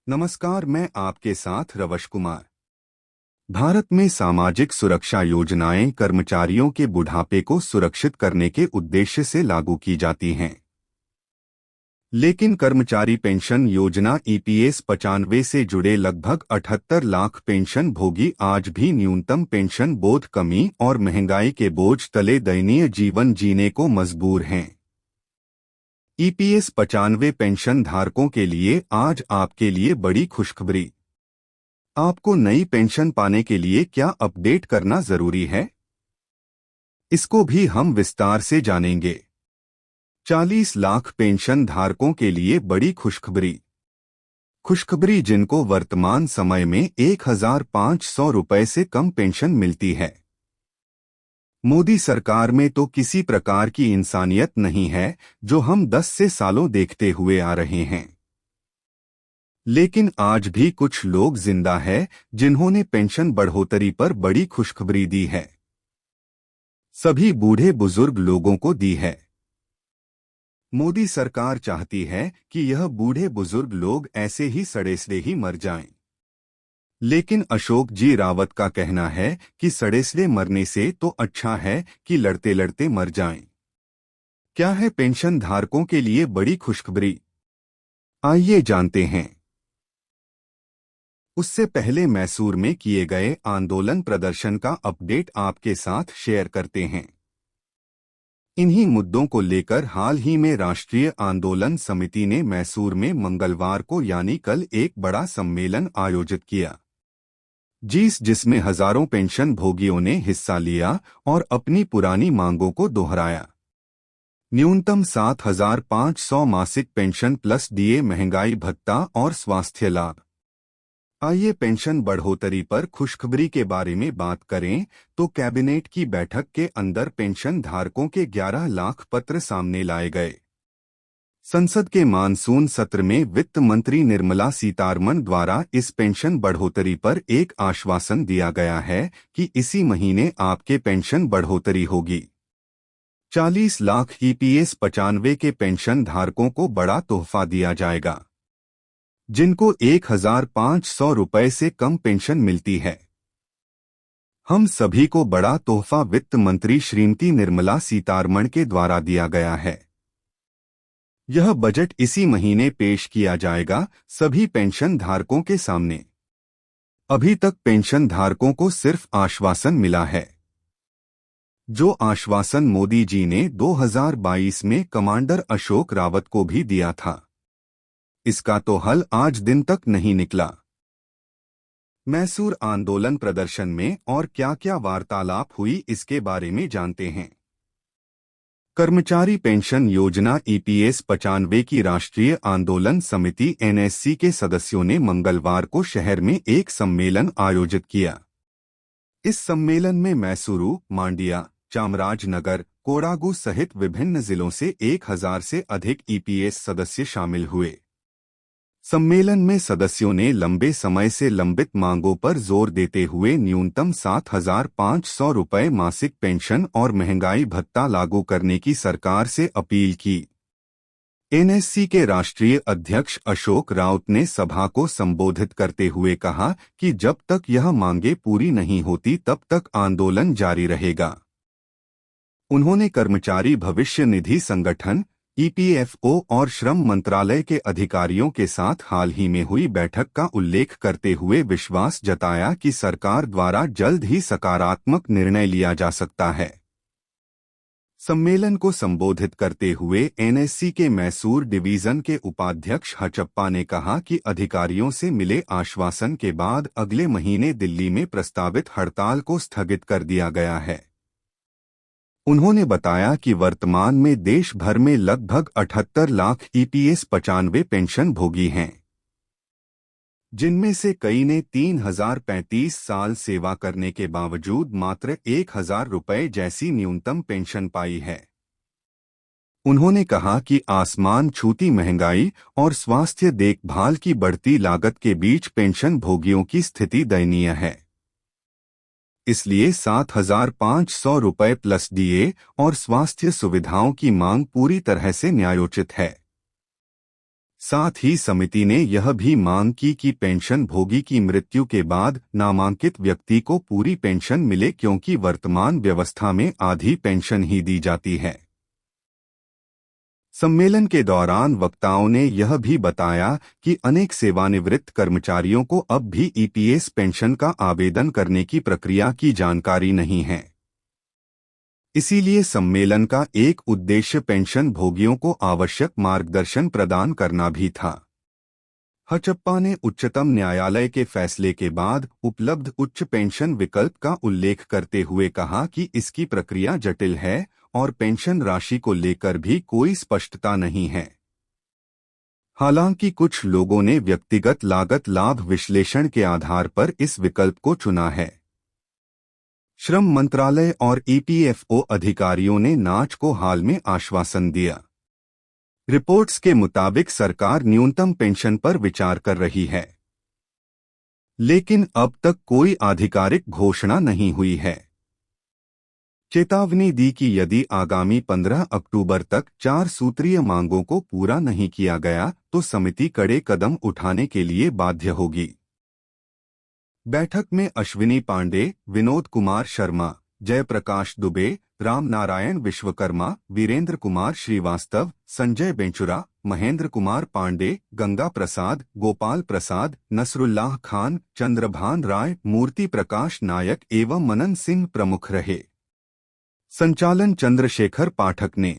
नमस्कार, मैं आपके साथ रवश कुमार। भारत में सामाजिक सुरक्षा योजनाएं कर्मचारियों के बुढ़ापे को सुरक्षित करने के उद्देश्य से लागू की जाती हैं। लेकिन कर्मचारी पेंशन योजना ईपीएस 95 से जुड़े लगभग 78 लाख पेंशन भोगी आज भी न्यूनतम पेंशन बोझ कमी और महंगाई के बोझ तले दयनीय जीवन जीने को मजबूर हैं। ईपीएस 95 पेंशन धारकों के लिए आज आपके लिए बड़ी खुशखबरी। आपको नई पेंशन पाने के लिए क्या अपडेट करना जरूरी है, इसको भी हम विस्तार से जानेंगे। 40 लाख पेंशन धारकों के लिए बड़ी खुशखबरी जिनको वर्तमान समय में 1,500 रुपए से कम पेंशन मिलती है। मोदी सरकार में तो किसी प्रकार की इंसानियत नहीं है, जो हम 10 से सालों देखते हुए आ रहे हैं। लेकिन आज भी कुछ लोग जिंदा हैं जिन्होंने पेंशन बढ़ोतरी पर बड़ी खुशखबरी दी है। सभी बूढ़े बुजुर्ग लोगों को दी है। मोदी सरकार चाहती है कि यह बूढ़े बुजुर्ग लोग ऐसे ही सड़ेसड़े ही मर जाएं। लेकिन अशोक जी रावत का कहना है कि सड़ेसड़े मरने से तो अच्छा है कि लड़ते लड़ते मर जाएं। क्या है पेंशन धारकों के लिए बड़ी खुशखबरी? आइए जानते हैं। उससे पहले मैसूर में किए गए आंदोलन प्रदर्शन का अपडेट आपके साथ शेयर करते हैं। इन्हीं मुद्दों को लेकर हाल ही में राष्ट्रीय आंदोलन समिति ने मैसूर में मंगलवार को यानी कल एक बड़ा सम्मेलन आयोजित किया, जिसमें हजारों पेंशन भोगियों ने हिस्सा लिया और अपनी पुरानी मांगों को दोहराया। न्यूनतम 7,500 मासिक पेंशन प्लस डीए, महंगाई भत्ता और स्वास्थ्य लाभ। आइए पेंशन बढ़ोतरी पर खुशखबरी के बारे में बात करें तो कैबिनेट की बैठक के अंदर पेंशन धारकों के 11 लाख पत्र सामने लाए गए। संसद के मानसून सत्र में वित्त मंत्री निर्मला सीतारमण द्वारा इस पेंशन बढ़ोतरी पर एक आश्वासन दिया गया है कि इसी महीने आपके पेंशन बढ़ोतरी होगी। 40 लाख ईपीएस 95 के पेंशन धारकों को बड़ा तोहफा दिया जाएगा, जिनको 1,500 रुपए से कम पेंशन मिलती है। हम सभी को बड़ा तोहफा वित्त मंत्री श्रीमती निर्मला सीतारमण के द्वारा दिया गया है। यह बजट इसी महीने पेश किया जाएगा सभी पेंशन धारकों के सामने। अभी तक पेंशन धारकों को सिर्फ आश्वासन मिला है, जो आश्वासन मोदी जी ने 2022 में कमांडर अशोक रावत को भी दिया था। इसका तो हल आज दिन तक नहीं निकला। मैसूर आंदोलन प्रदर्शन में और क्या-क्या वार्तालाप हुई, इसके बारे में जानते हैं। कर्मचारी पेंशन योजना ईपीएस 95 की राष्ट्रीय आंदोलन समिति एनएससी के सदस्यों ने मंगलवार को शहर में एक सम्मेलन आयोजित किया। इस सम्मेलन में मैसूरू, मांडिया, चामराजनगर, कोडागू सहित विभिन्न जिलों से 1,000 से अधिक ईपीएस सदस्य शामिल हुए। सम्मेलन में सदस्यों ने लंबे समय से लंबित मांगों पर जोर देते हुए न्यूनतम 7,500 रुपए मासिक पेंशन और महंगाई भत्ता लागू करने की सरकार से अपील की। एनएससी के राष्ट्रीय अध्यक्ष अशोक राउत ने सभा को संबोधित करते हुए कहा कि जब तक यह मांगे पूरी नहीं होती तब तक आंदोलन जारी रहेगा। उन्होंने कर्मचारी भविष्य निधि संगठन ईपीएफओ और श्रम मंत्रालय के अधिकारियों के साथ हाल ही में हुई बैठक का उल्लेख करते हुए विश्वास जताया कि सरकार द्वारा जल्द ही सकारात्मक निर्णय लिया जा सकता है। सम्मेलन को संबोधित करते हुए एनएससी के मैसूर डिवीजन के उपाध्यक्ष हचप्पा ने कहा कि अधिकारियों से मिले आश्वासन के बाद अगले महीने दिल्ली में प्रस्तावित हड़ताल को स्थगित कर दिया गया है। उन्होंने बताया कि वर्तमान में देश भर में लगभग 78 लाख ईपीएस 95 पेंशन भोगी हैं, जिनमें से कई ने 3,035 साल सेवा करने के बावजूद मात्र 1,000 रुपए जैसी न्यूनतम पेंशन पाई है। उन्होंने कहा कि आसमान छूती महंगाई और स्वास्थ्य देखभाल की बढ़ती लागत के बीच पेंशन भोगियों की स्थिति दयनीय है। इसलिए 7,500 रुपए प्लस डीए और स्वास्थ्य सुविधाओं की मांग पूरी तरह से न्यायोचित है। साथ ही समिति ने यह भी मांग की कि पेंशन भोगी की मृत्यु के बाद नामांकित व्यक्ति को पूरी पेंशन मिले, क्योंकि वर्तमान व्यवस्था में आधी पेंशन ही दी जाती है। सम्मेलन के दौरान वक्ताओं ने यह भी बताया कि अनेक सेवानिवृत्त कर्मचारियों को अब भी ईपीएस पेंशन का आवेदन करने की प्रक्रिया की जानकारी नहीं है। इसीलिए सम्मेलन का एक उद्देश्य पेंशन भोगियों को आवश्यक मार्गदर्शन प्रदान करना भी था। हचप्पा ने उच्चतम न्यायालय के फैसले के बाद उपलब्ध उच्च पेंशन विकल्प का उल्लेख करते हुए कहा कि इसकी प्रक्रिया जटिल है और पेंशन राशि को लेकर भी कोई स्पष्टता नहीं है। हालांकि कुछ लोगों ने व्यक्तिगत लागत लाभ विश्लेषण के आधार पर इस विकल्प को चुना है। श्रम मंत्रालय और ईपीएफओ अधिकारियों ने नाच को हाल में आश्वासन दिया। रिपोर्ट्स के मुताबिक सरकार न्यूनतम पेंशन पर विचार कर रही है, लेकिन अब तक कोई आधिकारिक घोषणा नहीं हुई है। चेतावनी दी कि यदि आगामी 15 अक्टूबर तक 4 सूत्रीय मांगों को पूरा नहीं किया गया तो समिति कड़े कदम उठाने के लिए बाध्य होगी। बैठक में अश्विनी पांडे, विनोद कुमार शर्मा, जयप्रकाश दुबे, राम नारायण विश्वकर्मा, वीरेंद्र कुमार श्रीवास्तव, संजय बेंचुरा, महेंद्र कुमार पांडे, गंगा प्रसाद, गोपाल प्रसाद, नसरुल्लाह खान, चंद्रभान राय, मूर्ति प्रकाश नायक एवं मनन सिंह प्रमुख रहे। संचालन चंद्रशेखर पाठक ने।